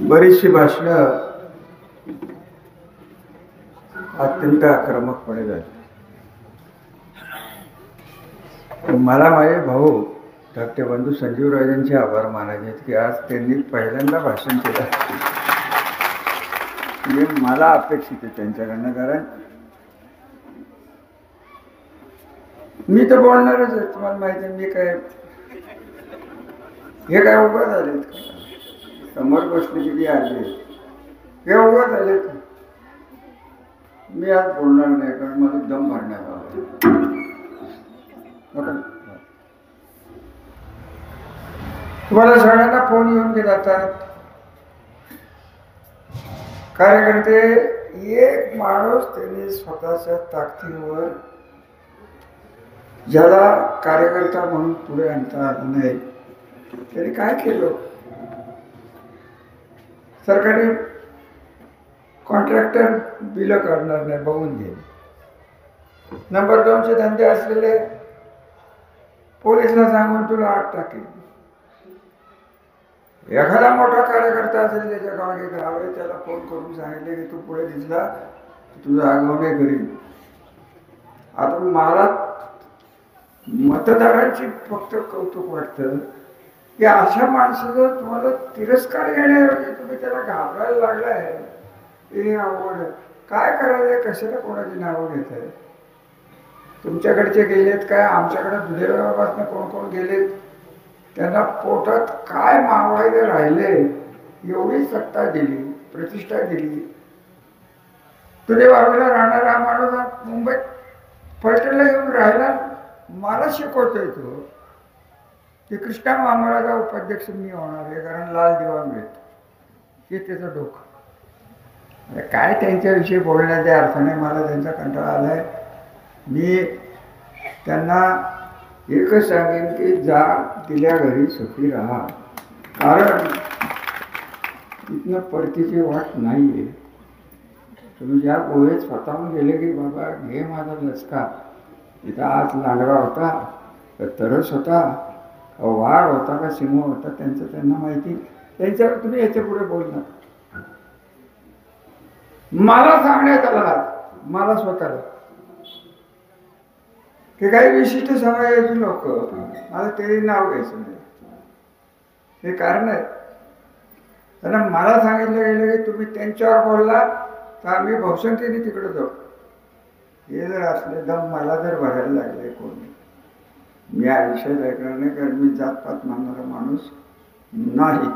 बरीचशी भाषणं अत्यंत आक्रमकपणे झाली. मला माझे भाऊ धाकटे बंधू संजीवराजांचे आभार मानायचे आहेत की आज त्यांनी पहिल्यांदा भाषण केलं. म्हणजे मला अपेक्षित आहे त्यांच्याकडनं, कारण मी तर बोलणारच आहे. तुम्हाला माहिती आहे मी काय हे काय उभं झालेत का? समोर बसले की आले हे उभं झालेत. मी आज बोलणार नाही कारण मला दम भरण्यात आला. तुम्हाला सगळ्यांना फोन येऊन गेले जातात. कार्यकर्ते एक माणूस त्यांनी स्वतःच्या ताकदीवर ज्याला कार्यकर्ता म्हणून पुढे आणता आलं नाही त्यांनी काय केलं? सरकारी कॉन्ट्रॅक्टर बिल करणार नाही बघून घे. नंबर 2चे धंदे असलेले पोलिसला सांगून तुला आत टाकेल. एखादा मोठा कार्यकर्ता असेल त्याच्या गावाने गाव आहे त्याला फोन करून सांगितले की तू पुढे दिसला तुझं आगाऊ नाही करीन. आता मला मतदारांची फक्त कौतुक वाटतं की अशा माणसाचा तुम्हाला तिरस्कार घेण्याऐवजी तुम्ही त्याला घाबरायला लागलाय. हे आवड काय करायचंय? कशाला कोणाची नावं घेत आहे? तुमच्याकडचे गेलेत काय? आमच्याकडे दुधेगावापासून कोण कोण गेलेत? त्यांना पोटात काय मावायला राहिले? एवढी सत्ता दिली, प्रतिष्ठा दिली. दुधेगावाला राहणारा माणूस मुंबईत फलटणला येऊन राहिला. मला शिकवतोय तो की कृष्णा महामंडळाचा उपाध्यक्ष मी होणार आहे कारण लाल दिवा मिळतो. हे त्याचं डोकं. काय त्यांच्याविषयी बोलण्याच्या अर्थाने मला त्यांचा कंटाळा आलाय. मी त्यांना एकच सांगेन की जा दिल्या घरी सुखी राहा, कारण इथनं परतीची वाट नाही आहे. तुम्ही ज्या पोहे स्वतःहून गेले की बाबा घे माझा लचका. इथं आज लांडगा होता का तरस होता का वाघ होता का सिंह होता त्यांचं त्यांना माहिती. त्यांच्यावर तुम्ही याच्या पुढे बोल नका. मला सांगण्यात आला मला स्वतःला की काही विशिष्ट समाजाची लोक मला ते नाव घ्यायचं नाही. हे कारण आहे. त्यांना मला सांगितलं गेलं की तुम्ही त्यांच्यावर बोलला तर आम्ही बहुसंख्येने तिकडे जाऊ. हे जर असले दम मला जर भरायला लागले कोणी, मी आयुष्यात ऐकणार नाही. कारण मी जातपात मानणारा माणूस नाही.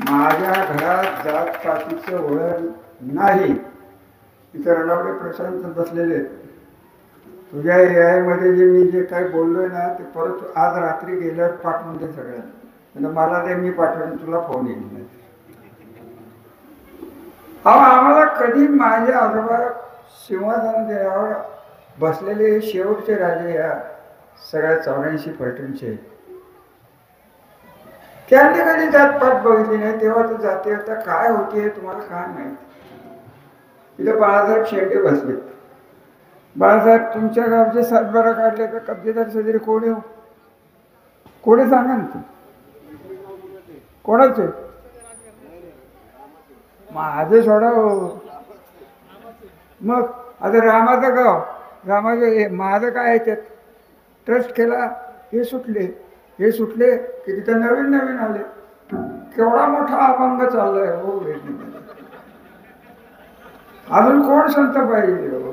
माझ्या घरात जातपातीचं वळण नाही. इथं रणावडे प्रशांत बसलेले तुझ्या AI मध्ये जे मी जे काही बोललोय ना ते परत आज रात्री गेल्यावर पाठवून दे सगळ्यांना. मला ते मी पाठवून तुला फोन येईल नाही. आम्हाला कधी माझे आजोबा सिंहासन देण्यावर बसलेले शेवटचे राजे या सगळ्या 84 फलटणचे त्यांनी कधी जातपात बघितली नाही. तेव्हा तर जातीयता काय होती हे तुम्हाला काय माहिती. इथं बाळासाहेब शेंडे बसले. बाळासाहेब तुमच्या गावचे सातबारा काढले तर कब्जेदार सदरी कोणी हो? कोणी सांगा ना तू कोणाचे? माझं सोडा हो. मग आता रामाचं गाव रामाचं माझं काय आहे त्यात? ट्रस्ट केला हे सुटले की तिथं नवीन नवीन आले. केवढा मोठा अभंग चाललाय हो. अजून कोण संत पाहिजे हो?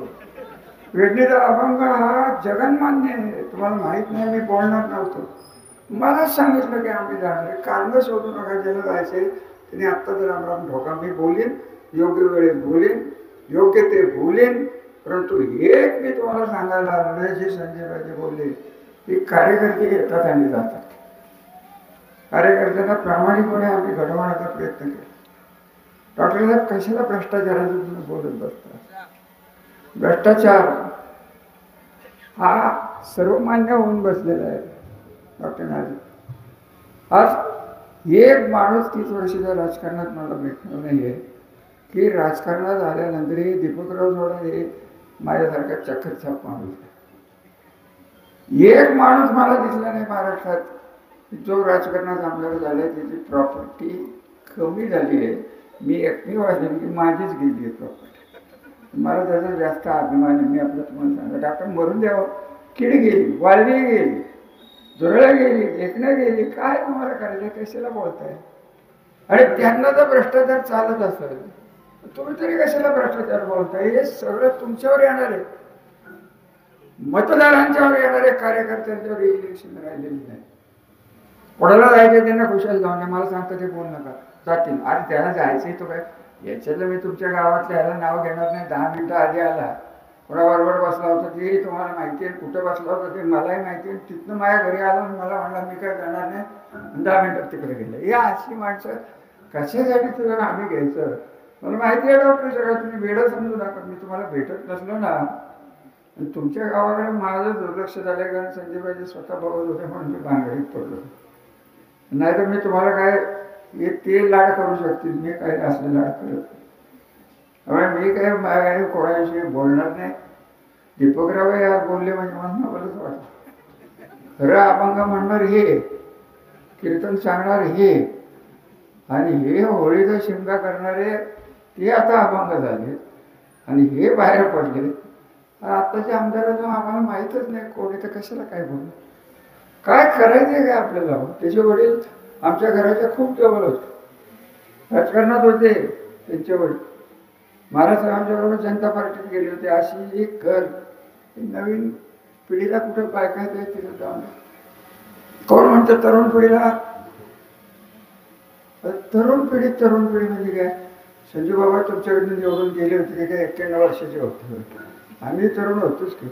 वेडणीचा अभंग हा जगन्मान्य आहे. तुम्हाला माहित नाही. मी बोलणार नव्हतो. मलाच सांगितलं की आम्ही जाणार. कारण शोधू नका. ज्याला जायचंय त्याने आत्ता जर रामराम ढोका. मी बोलेन योग्य वेळेत बोलेन योग्य ते बोलेन. परंतु एक मी तुम्हाला सांगायला आलोय जे संजय राजे बोलले की कार्यकर्ते येतात आणि जातात. कार्यकर्त्यांना प्रामाणिकपणे आम्ही घडवण्याचा प्रयत्न केला. डॉक्टर साहेब कशाला भ्रष्टाचाराचं तुम्ही बोलत बसता? भ्रष्टाचार हा सर्वमान्य होऊन बसलेला आहे. डॉक्टर नाजी आज एक माणूस 30 वर्षाच्या राजकारणात मला भेटणार नाही आहे की राजकारणात आल्यानंतरही दीपकराव जोडा हे माझ्यासारखा चक्करछाप माणूस आहे. एक माणूस मला दिसला नाही महाराष्ट्रात जो राजकारणात आमदार झालाय त्याची प्रॉपर्टी कमी झाली आहे. मी एकटी वाचली की माझीच गेली आहे प्रॉपर्टी. मला त्याचा जास्त अभिमान आहे. मी आपलं तुम्हाला सांगत आपण मरून द्यावं. किड गेली, वाळवी गेली, जुरळा गेली, एकणं गेली, काय तुम्हाला करायचं, कशाला बोलताय? आणि त्यांना जर भ्रष्टाचार चालत असेल तुम्ही तरी कशाला भ्रष्टाचार बोलताय? हे सगळं तुमच्यावर येणार आहे, मतदारांच्यावर येणार आहे, कार्यकर्त्यांच्यावर इलेक्शन राहिलेली नाही. कोणाला जायचं त्यांना खुशाल जाऊन द्या. मला सांगतं ते बोल नका, जातील. अरे त्याला जायचंय तो काय याच्यातलं मी तुमच्या गावातल्या ह्याला नाव घेणार नाही. 10 मिनिटं आधी आला, कोणाबरोबर बसला होता ते तुम्हाला माहिती आहे, कुठं बसला होता ते मलाही माहिती आहे. तिथनं माझ्या घरी आला आणि मला म्हणला मी काय जाणार नाही, 10 मिनिटात तिकडे गेलं. या अशी माणसं कशासाठी तुझं आम्ही घ्यायचं? मला माहिती आहे डॉक्टर सगळं, तुम्ही वेळ समजू नका. मी तुम्हाला भेटत नसलो ना, तुमच्या गावाकडे माझं दुर्लक्ष झालं कारण संजयबाजी स्वतः बघत होते म्हणून मी भांगडीत पडलो. नाही तर मी तुम्हाला काय ते लाड करू शकतील, मी काय असले लाड करत. मी काय माझ्या कोणाविषयी बोलणार नाही. दीपकराव यार बोलले म्हणजे मला बोलत वाटतं. खरं अभंग म्हणणार हे, कीर्तन सांगणार हे, आणि हे होळीचा शिमगा करणारे ते आता अभंग झाले आणि हे बाहेर पडले. आत्ताच्या आमदारांना आम्हाला माहीतच नाही कोणी, तर कशाला काय बोलू, काय करायचंय काय आपल्याला? त्याचे वडील आमच्या घराच्या खूप जवळ होते, राजकारणात होते. त्यांचे वडील महाराजसाहेबांच्या बरोबर जनता पार्टीत गेले होते. अशी एक घर नवीन पिढीला कुठं काय काय ते तिथं जाऊन कोण म्हणतं तरुण पिढीला. तरुण पिढी म्हणजे काय? संजू बाबा तुमच्याकडून निवडून गेले होते ते काय 91 वर्षाचे होते. आम्ही तरुण होतोच की,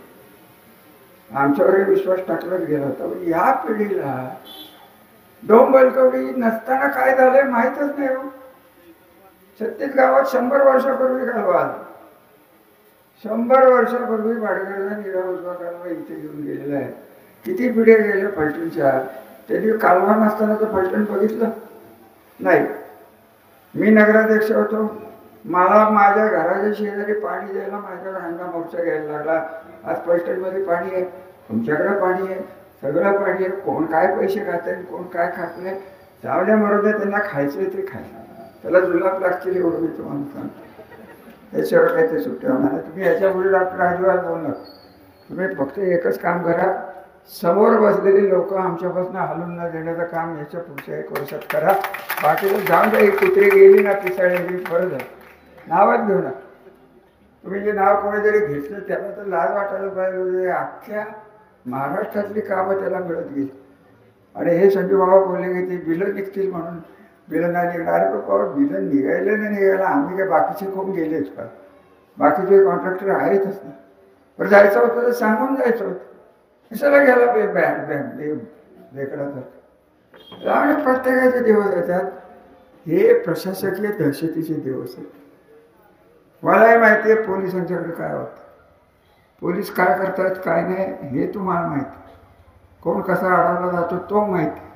आमच्यावर विश्वास टाकलाच गेला होता. या पिढीला डोंब बलकवडी नसताना काय झालंय माहीतच नाही. छत्तीस गावात 100 वर्षापूर्वी कालवा आला. 100 वर्षापूर्वी भाडगरचा निरा उजवा कालवा इथे घेऊन गेलेला आहे. किती पिढ्या गेल्या फलटणच्या. त्याची कालवा नसताना तर फलटण बघितलं नाही. मी नगराध्यक्ष होतो, मला माझ्या घराच्या शेजारी पाणी द्यायला माझ्याकडे हंगा मोर्चा घ्यायला लागला. आज फलटणमध्ये पाणी आहे, तुमच्याकडे पाणी आहे, सगळं पाणी आहे. कोण काय पैसे खात आहे, कोण काय खात नाही, जावड्या मरोड्या त्यांना खायचं ते खायचं. त्याला जुलाब लागतील एवढं मी तुम्हाला सांगतो. याच्यावर काय ते सुट्ट्या होणार. तुम्ही याच्यापुढे डॉक्टर अजिबात बोलणार. तुम्ही फक्त एकच काम करा, समोर बसलेली लोक आमच्यापासून हलून न देण्याचं काम याच्या पुढच्या 1 वर्षात करा. बाकीचं जाऊन द्या. एक कुत्री गेली ना पिसाळी फरक आहे, नावच घेऊ ना. तुम्ही जे नाव कोणीतरी घेतलं त्याला तर लाज वाटायला पाहिजे. अख्ख्या महाराष्ट्रातली कामं त्याला मिळत गेली. आणि हे संजू बाबा बोलले की ते बिलं निघतील म्हणून बिलं नाही निघणार. बाबा बिलं निघायला नाही निघायला आम्ही काय बाकीचे कोण गेलेच का? बाकीचे कॉन्ट्रॅक्टर आहेतच ना. बरं जायचं होतं तर सांगून जायचं होतं, कशाला घ्यायला बेकडा तर. आणि प्रत्येकाचे दिवस येतात, हे प्रशासकीय दहशतीचे दिवस आहेत. मलाही माहिती आहे पोलिसांच्याकडे काय होतं, पोलीस काय करतात काय नाही हे तुम्हाला माहिती. कोण कसा अडवला जातो तो माहिती.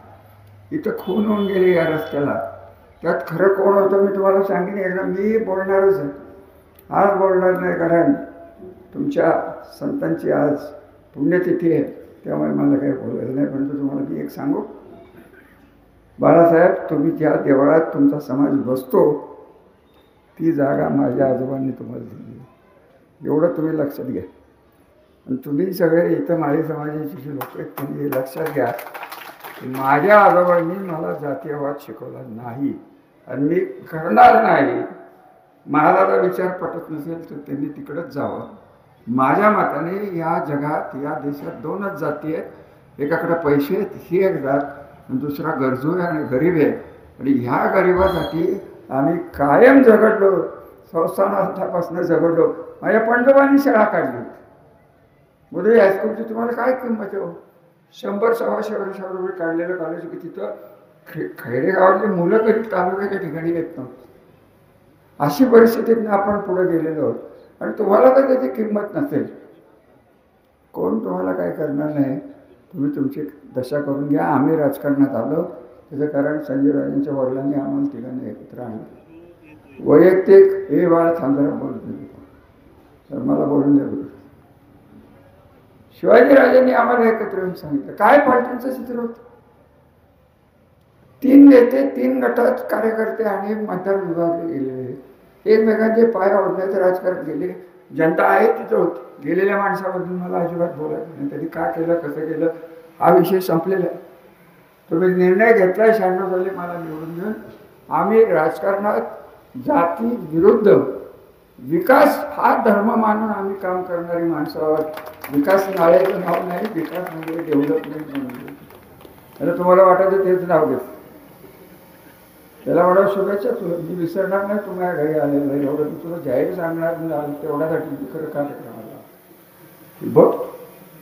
इथं खून होऊन गेले या रस्त्याला, त्यात खरं कोण होतं मी तुम्हाला सांगेन एकदा. मी बोलणारच आहे, आज बोलणार नाही कारण तुमच्या संतांची आज पुण्यतिथी आहे, त्यामुळे मला काही बोलायचं नाही. परंतु तुम्हाला मी एक सांगू, बाळासाहेब तुम्ही ज्या देवळात तुमचा समाज बसतो ती जागा माझ्या आजोबांनी तुम्हाला दिली, एवढं तुम्ही लक्षात घ्या. आणि तुम्ही सगळे इथं माळी समाजाची जी लोक आहेत तुम्ही लक्षात घ्या, माझ्या आजोबांनी मला जातीयवाद शिकवला नाही आणि मी करणार नाही. मला जर विचार पटत नसेल तर त्यांनी तिकडंच जावं. माझ्या मताने या जगात या देशात 2च जाती आहेत, एकाकडे पैसे आहेत ही एक जात, आणि दुसरा गरजू आहे आणि गरीब आहे. आणि ह्या गरिबासाठी आम्ही कायम झगडलो, संस्थानापासून झगडलो. माझ्या पंजोबांनी शाळा काढली. बुधवी हायस्कूलची तुम्हाला काय किंमत आहे? 100-125 वर्षापूर्वी काढलेलं कॉलेज की तिथं खेडेगावातली मुलं कधी तालुक्याच्या ठिकाणी येत नव्हती. अशी परिस्थितीतनं आपण पुढे गेलेलो आहोत. आणि तुम्हाला तर त्याची किंमत नसेल, कोण तुम्हाला काय करणार नाही. तुम्ही तुमची दशा करून घ्या. आम्ही राजकारणात आलो त्याचं कारण संजयराजांच्या वडिलांनी आम्हाला तिघांना एकत्र आणलं. वैयक्तिक हे बाळ थांबरा बोलत नाही तर मला बोलून द्या. शिवाजीराजांनी आम्हाला एकत्र येऊन सांगितलं काय फलटणचं चित्र होतं. तीन नेते, तीन गटात कार्यकर्ते आणि मतदार विभागले गेलेले, एकमेकांचे पाय ओढण्याचं राजकारण केले. जनता आहे तिथं होती. गेलेल्या माणसाबद्दल मला अजिबात बोलायचं नाही. त्यांनी का केलं, कसं केलं, हा विषय संपलेला आहे. तुम्ही निर्णय घेतलाय 96 साली मला निवडून देऊन. आम्ही राजकारणात जाती विरुद्ध विकास हा धर्म मानून आम्ही काम करणारी माणसं आहोत. विकास नाळ्याचं नाव नाही, विकास म्हणजे डेव्हलपमेंट म्हणजे. आता तुम्हाला वाटायचं तेच नाव घेत, त्याला म्हणा शुभेच्छा तुला, मी विसरणार नाही तुम्हाला घरी आलेलं आहे. एवढं मी तुला जाहीर सांगणार नाही, तेवढ्यासाठी मी खरं कार्यक्रमाला बघ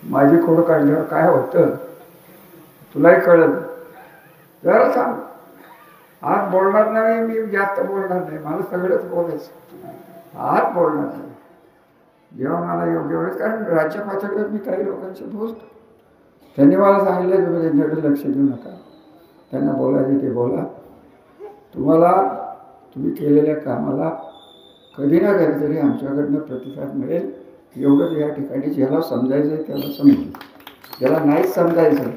माझी खोड काढल्यावर काय होतं तुलाही कळलं. जरा सांग, आज बोलणार नाही मी, जास्त बोलणार नाही, मला सगळंच बोलायचं, आज बोलणार नाही जेव्हा मला योग्य वेळेस. कारण राज्य पातळीवर मी काही लोकांशी बोलतो, त्यांनी मला सांगितलं तुम्ही त्यांच्याकडे लक्ष देऊ नका, त्यांना बोलायचे ते बोला. तुम्हाला तुम्ही केलेल्या कामाला कधी ना कधीतरी आमच्याकडनं प्रतिसाद मिळेल, एवढंच या ठिकाणी. ज्याला समजायचं आहे त्याला समजेल, ज्याला नाहीच समजायचं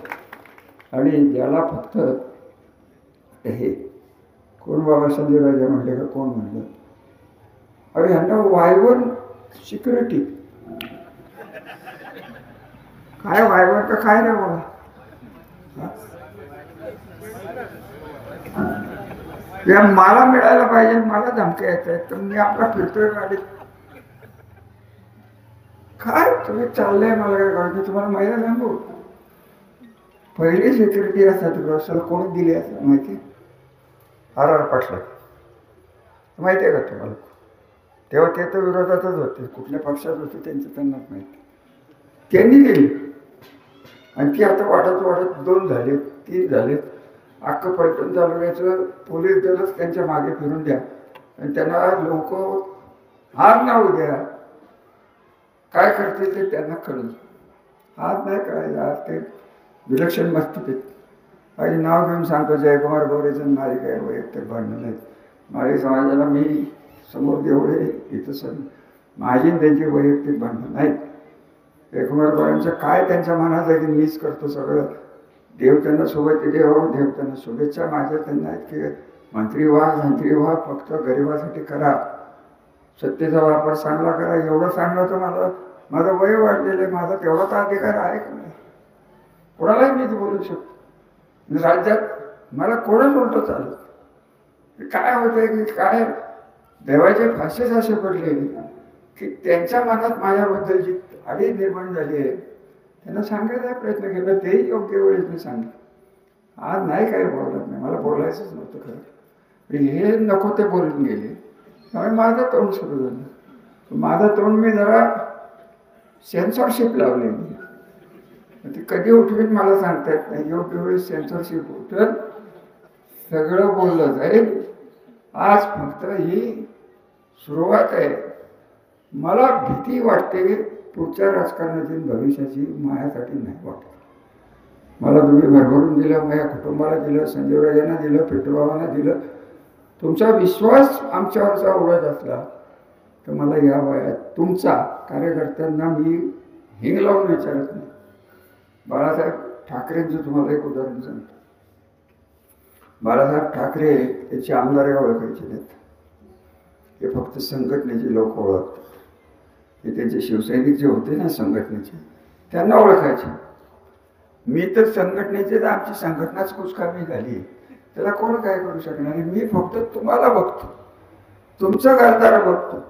आणि ज्याला फक्त हे कोण बाबा संजयराजे म्हणले का कोण म्हणलं, अरे ह्यांना वायवर सिक्युरिटी काय, वायवर का काय रे बाबा, या मला मिळायला पाहिजे, मला धमक्या येत आहेत, तर मी आपला फिरतोय गाडीत. काय तुम्ही चाललंय मला काय कळत. तुम्हाला माहिती सांगू, पहिली सिक्युरिटी असतात व्यवस्थेला कोणी दिली असं माहिती, आर पाटला माहिती आहे का तुम्हाला. तेव्हा ते तर विरोधातच होते, कुठल्या पक्षात होते त्यांचं त्यांनाच माहिती. त्यांनी दिली आणि ती आता वाढत वाढत 2 झाले, 3 झालेत. अख्खं पलटण तालुक्याचं पोलीस दलच त्यांच्या मागे फिरून द्या आणि त्यांना लोक आज ना उद्या काय करतील ते त्यांना कळलं. आज नाही कळायचं, आज ते विलक्षण मस्ती. आणि नाव घेऊन सांगतो जयकुमार गोरेचं माझे काय वैयक्तिक भांडणं नाहीत. माळी समाजाला मी समोर एवढे इथं सण माझी त्यांची वैयक्तिक भांडणं नाहीत. जयकुमार गोरेंचं काय त्यांच्या मनात आहे की मीच करतो सगळं, देव त्यांना सोबत देव, देव त्यांना शुभेच्छा माझ्या त्यांना आहेत की मंत्री व्हा, फक्त गरिबासाठी करा, सत्तेचा वापर चांगला करा. एवढं सांगलं तर मला माझं वय वाढलेलं आहे, माझा तेवढा तर अधिकार आहे का नाही. कोणालाही मीच बोलू शकतो राज्यात, मला कोणच उलटं चालत. काय होतंय की काय देवाचे फासेच असे पडले की त्यांच्या मनात माझ्याबद्दल जी आधी निर्माण झाली आहे त्यांना सांगायचा प्रयत्न केला, तेही योग्य वेळेस मी सांगितलं. आज नाही काही बोलत नाही, मला बोलायचंच नव्हतं खरं. हे नको ते बोलून गेले, त्यामुळे माझं तोंड सुरू झालं. माझं तोंड मी जरा सेन्सॉरशिप लावलेली, ती कधी उठवीन मला सांगता येत नाही. योग्य वेळेस सेन्सॉरशिप उठत सगळं बोललं जाईल. आज फक्त ही सुरुवात आहे. मला भीती वाटते पुढच्या राजकारणातील भविष्याची, माझ्यासाठी नाही वाटत. मला तुम्ही भरभरून दिलं, माझ्या कुटुंबाला दिलं, संजयराजांना दिलं, पेट्रोबाबांना दिलं. तुमचा विश्वास आमच्यावरचा उडत असला तर मला या वयात तुमचा कार्यकर्त्यांना मी हिंग लावून विचारत नाही. बाळासाहेब ठाकरेंचं तुम्हाला एक उदाहरण सांगतो. बाळासाहेब ठाकरे त्याचे आमदार ओळखायचे नाहीत, हे फक्त संघटनेचे लोक ओळखतात. हे त्यांचे शिवसैनिक जे होते ना संघटनेचे, त्यांना ओळखायचे. मी तर संघटनेचे, तर आमची संघटनाच कुचकामी झाली, त्याला कोण काय करू शकणार. मी फक्त तुम्हाला बघतो, तुमचं घरदार बघतो,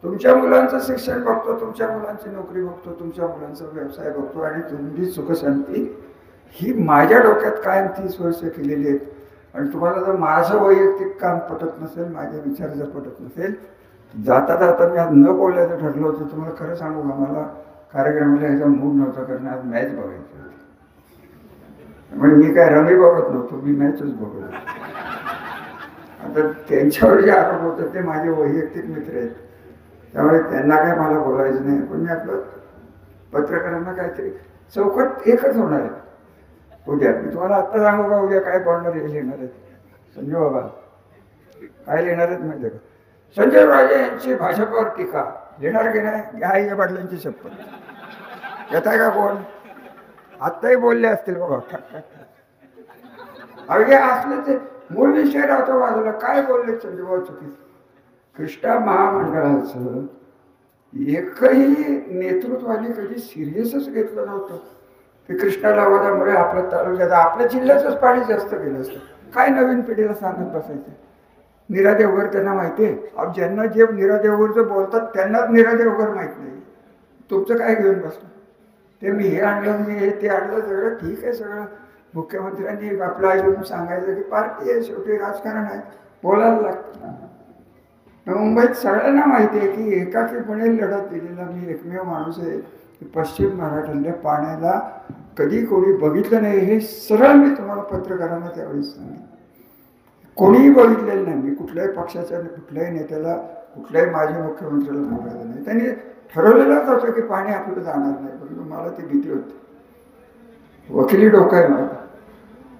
तुमच्या मुलांचं शिक्षण बघतो, तुमच्या मुलांची नोकरी बघतो, तुमच्या मुलांचा व्यवसाय बघतो आणि तुमची सुखशांती ही माझ्या डोक्यात कायम 30 वर्ष केलेली आहेत. आणि तुम्हाला जर माझं वैयक्तिक काम पटत नसेल, माझे विचार जर पटत नसेल, जाता जाता मी आज न बोलायचं ठरलं होतं. तुम्हाला खरं सांगू का, मला कार्यक्रमाला ह्याचा मूड नव्हता, कारण आज मॅच बघायची होती. म्हणजे मी काय रमी बघत नव्हतो, मी मॅचच बघत होतो. आता त्यांच्यावर जे आरोप होतात ते माझे वैयक्तिक मित्र आहेत, त्यामुळे त्यांना काय मला बोलायचं नाही. पण मी आपलं पत्रकारांना काहीतरी चौकट एकच होणार आहे उद्या. मी तुम्हाला आत्ता सांगू का उद्या काय बोलणार आहे, लिहिणार आहेत संजय बाबा, काय लिहिणार आहेत माहिती का. संजय राजे यांची भाजपवर टीका लिहिणार की नाही, घ्या या पाटलांची शपथ. येत आहे का कोण, आत्ताही बोलले असतील बघा. अवघे असलं ते मूळ विषय राहतो बाजूला. काय बोलले चंद्रभाऊ चुकीचं? कृष्णा महामंडळाचं एकही नेतृत्वाने कधी सिरियसच घेतलं नव्हतं. ते कृष्णाला आवाजामुळे आपल्या तालुक्यात आपल्या जिल्ह्याचंच पाणी जास्त गेलं असतं. काय नवीन पिढीला सांगत बसायचं? नीरा देवघर त्यांना माहिती आहे. अब ज्यांना जे नीरा देवघरचं बोलतात त्यांनाच नीरा देवघर माहीत नाही. तुमचं काय घेऊन बसलं? ते मी हे आणलं, मी हे ते आणलं, सगळं ठीक आहे. सगळं मुख्यमंत्र्यांनी आपलं येऊन सांगायचं की पार्टी आहे, शेवटी राजकारण आहे, बोलायला लागतं. मुंबईत सगळ्यांना माहिती आहे की एकाकीपणे लढत दिलेला मी एकमेव माणूस आहे की पश्चिम महाराष्ट्रातल्या पाण्याला कधी कोणी बघितलं नाही. हे सरळ मी तुम्हाला पत्रकारांना त्यावेळेस सांगितलं. कोणीही बघितलेलं नाही. मी कुठल्याही पक्षाच्या कुठल्याही नेत्याला कुठल्याही माजी मुख्यमंत्र्याला बोलायला नाही. त्यांनी ठरवलेलंच होतं की पाणी आपल्याला जाणार नाही. परंतु मला ती भीती होती. वकिली डोका आहे माझा.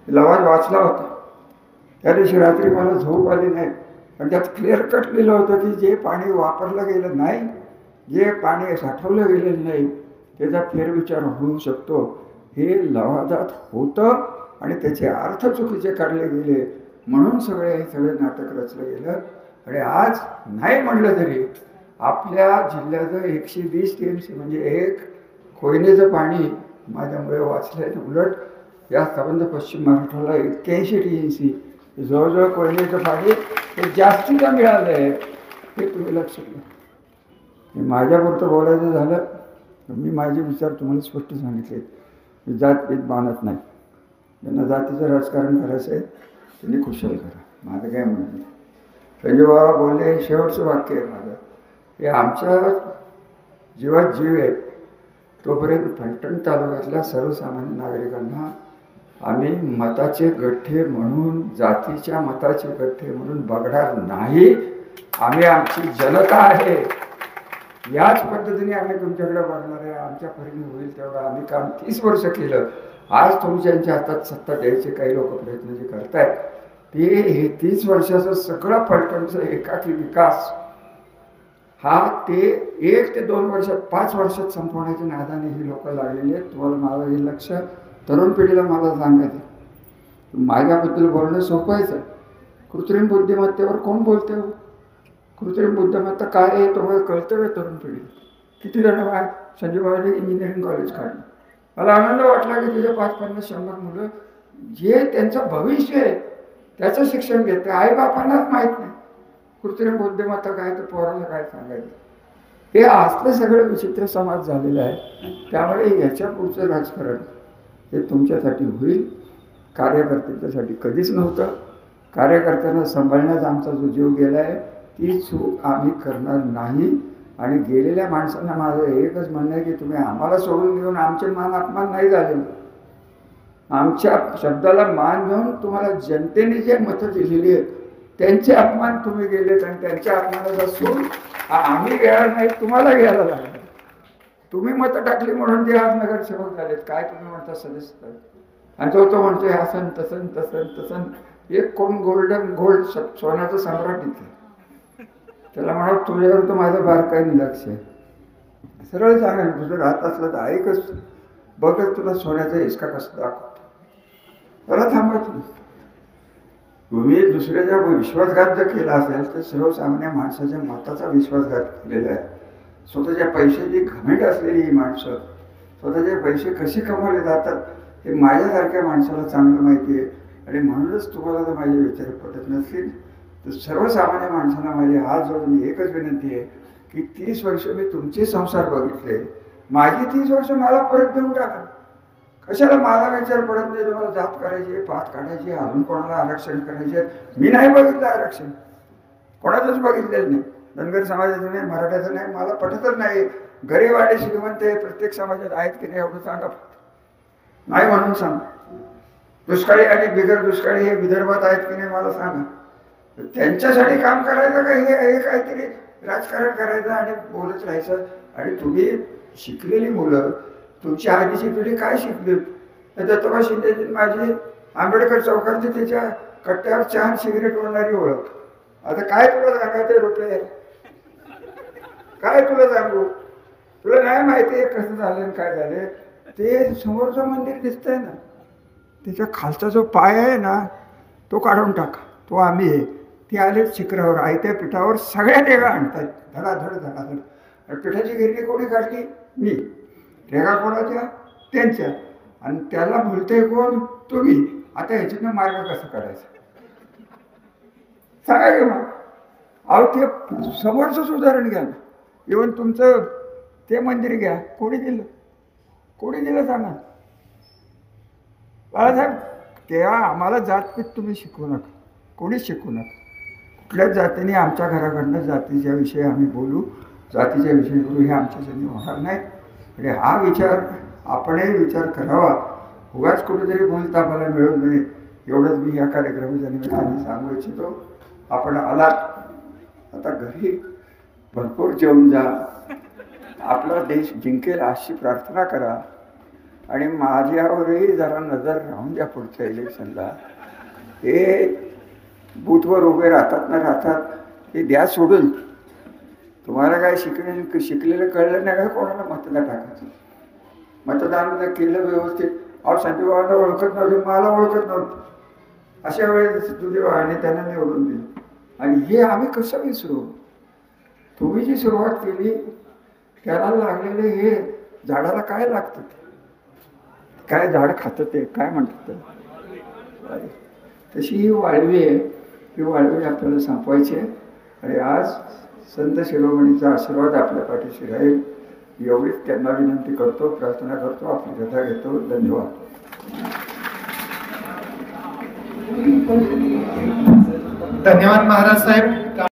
लवाज वाचला होता. त्या दिवशी रात्री मला झोप आली नाही. पण त्यात क्लिअर कट लिहिलं होतं की जे पाणी वापरलं गेलं नाही, जे पाणी साठवलं गेलेलं नाही, त्याचा फेरविचार होऊ शकतो. हे लवादात होतं आणि त्याचे अर्थ चुकीचे काढले गेले. म्हणून हे सगळे नाटक रचलं गेलं. आणि आज नाही म्हणलं तरी आपल्या जिल्ह्याचं 120 TMC म्हणजे एक कोयनेचं पाणी माझ्यामुळे वाचलं आहे. उलट या संबंध पश्चिम महाराष्ट्राला 81 TMC जवळजवळ कोयनेचं पाणी हे जास्तीचं मिळालं आहे. हे तुम्ही लक्षात घ्या. माझ्यापुरतं बोलायचं झालं तर मी माझे विचार तुम्हाला स्पष्ट सांगितले. मी जातभेद मानत नाही. ज्यांना जातीचं राजकारण करायचं आहे त्यांनी कुशल करा. माझं काय म्हणणं नाही. संजय बाबा बोलले, शेवटचं वाक्य आहे माझं, हे आमच्या जीवात जीव आहे तोपर्यंत फलटण तालुक्यातल्या सर्वसामान्य नागरिकांना आम्ही मताचे गठ्ठे म्हणून, जातीच्या मताचे गठ्ठे म्हणून बघणार नाही. आम्ही आमची जनता आहे. याच पद्धतीने आम्ही तुमच्याकडे बघणार आहे. आमच्या परीने होईल तेवढं आम्ही काम 30 वर्ष केलं. आज तुमच्या हातात सत्ता द्यायचे काही लोक प्रयत्न जे करतायत ते हे 30 वर्षाचं सगळं फलटणचं एकाकी विकास हा ते 1 ते 2 वर्षात 5 वर्षात संपवण्याच्या नादाने ही लोक लागलेली आहेत. तुम्हाला माझं हे लक्ष तरुण पिढीला मला सांगायचं, माझ्याबद्दल बोलणं सोपवायचं. कृत्रिम बुद्धिमत्तेवर कोण बोलते हो? कृत्रिम बुद्धिमत्ता काय आहे तुम्हाला कळतं का तरुण पिढी? किती जण संजय बाबांनी इंजिनिअरिंग कॉलेज काढलं. मला आनंद वाटला की तिथे 550-100 मुलं जे त्यांचं भविष्य आहे त्याचं शिक्षण घेते. आईबापांनाच माहीत नाही कृत्रिम बुद्धिमत्ता काय, तर पोराला काय सांगायचं. हे असलं सगळं विचित्र समाज झालेला आहे. त्यामुळे याच्या पुढचं राजकारण हे तुमच्यासाठी होईल, कार्यकर्त्यांच्यासाठी कधीच नव्हतं. कार्यकर्त्यांना सांभाळण्याचा आमचा जो जीव गेला आहे ती चूक आम्ही करणार नाही. आणि गेलेल्या माणसांना माझं एकच म्हणणं आहे की तुम्ही आम्हाला सोडून घेऊन आमचे मान अपमान नाही झाले. आमच्या शब्दाला मान देऊन तुम्हाला जनतेने जे मतं दिलेली आहेत त्यांचे अपमान तुम्ही गेलेत आणि त्यांच्या अपमानाचा सूड आम्ही घ्यायला नाही, तुम्हाला घ्यायला लागला. तुम्ही मतं टाकली म्हणून ते आज नगरसेवक झालेत. काय तुम्ही म्हणता सदस्य? आणि तो म्हणतोय हसन तसन तसन तसन. एक कोण गोल्ड सोन्याचं सम्राट इथे, त्याला म्हणा तुझ्यावर तर माझं बारकाईने लक्ष आहे. सरळ सांगेल तुझं राहत असलं तर ऐकच बघत तुला सोन्याचा हिसका कसं दाखवतो. त्याला थांबायचं. तुम्ही दुसऱ्याचा विश्वासघात जर केला असेल तर सर्वसामान्य माणसाच्या मताचा विश्वासघात केलेला आहे. स्वतःच्या पैशाची घमेंड असलेली ही माणसं स्वतःचे पैसे कसे कमवले जातात हे माझ्यासारख्या माणसाला चांगलं माहिती आहे. आणि म्हणूनच तुम्हाला जर माझे विचार पटत नसतील तर सर्वसामान्य माणसांना माझे हात जोडून एकच विनंती आहे की 30 वर्ष मी तुमचे संसार बघितले, माझी 30 वर्ष मला परत देऊन टाका. कशाला माझा विचार पडत नाही तुम्हाला जात करायची, पात काढायची, अजून कोणाला आरक्षण करायचे. मी नाही बघितलं आरक्षण, कोणाचंच बघितलेलं नाही. धनगर समाजाचं नाही, मराठ्याचं नाही, मला पटतच नाही. गरीब आणि श्रीमंत हे प्रत्येक समाजात आहेत की नाही एवढं सांगा. नाही म्हणून सांगा. दुष्काळी आणि बिगर दुष्काळी हे विदर्भात आहेत की नाही मला सांगा. त्यांच्यासाठी काम करायचं का हे काहीतरी राजकारण करायचं आणि बोलत राहायचं. आणि तुम्ही शिकलेली मुलं, तुमची आधीची पिढी काय शिकली? दत्तोबा शिंदेची माझी आंबेडकर चौकातली त्याच्या कट्ट्यावर चहा सिगरेट ओढणारी ओळख. आता काय तुला सांगायचं रुपये? काय तुला सांगू? तुला नाही माहिती आहे कसं झालं काय झालं. ते समोरचं मंदिर दिसतंय ना, त्याच्या खालचा जो पाय आहे ना तो काढून टाका, तो आम्ही आहे. ती आले शिखरावर, आयत्या पिठावर सगळ्या रेगा आणतात, धडाधड धडाधड. आणि पिठाची गिरणी कोणी काढली? मी. रेगा कोणाच्या? त्यांच्या. आणि त्याला भुलते कोण? तुम्ही. आता ह्याच्यातनं मार्ग कसा काढायचा सांगा की मग. अहो ते समोरचंच उदाहरण घ्या ना. इव्हन तुमचं ते मंदिर घ्या, कोणी दिलं? कोणी दिलं सांगा बाळासाहेब. तेव्हा आम्हाला जातपीत तुम्ही शिकवू नका, कोणीच शिकवू नका. कुठल्याच जातीने आमच्या घराकडनं जातीच्या विषयी आम्ही बोलू, जातीच्या विषयी बोलू, हे आमच्यासाठी होणार नाही. म्हणजे हा विचार आपणही विचार करावा. उगाच कुठेतरी बोलता मला मिळू नये एवढंच मी या कार्यक्रमाच्या निमित्ताने सांगू इच्छितो. आपण आलात आता घरी भरपूर जेवून जा, आपला देश जिंकेल अशी प्रार्थना करा. आणि माझ्यावरही जरा नजर राहून द्या पुढच्या इलेक्शनला. हे बूथवर उभे राहतात ना राहतात ते द्या सोडून. तुम्हाला काय शिकलेलं कळलं नाही का कोणाला मतदान टाकायचं? मतदान केलं व्यवस्थित. अहो संजय बाबांना ओळखत नव्हते, मला ओळखत नव्हतं. अशा वेळेस तुझे आणि त्यांना निवडून दिलं. आणि हे आम्ही कसं विसरू? तुम्ही जी सुरुवात केली त्याला लागलेले हे झाडाला काय लागतं? काय झाड खातं ते काय म्हणतात? तशी ही वाळवी आहे. ही वाळवी आपल्याला संपवायची आहे. आणि आज संत शिरोमणीचा आशीर्वाद आपल्या पाठीशी राहील एवढीच त्यांना विनंती करतो, प्रार्थना करतो, आपली कथा घेतो. धन्यवाद. धन्यवाद महाराज साहेब.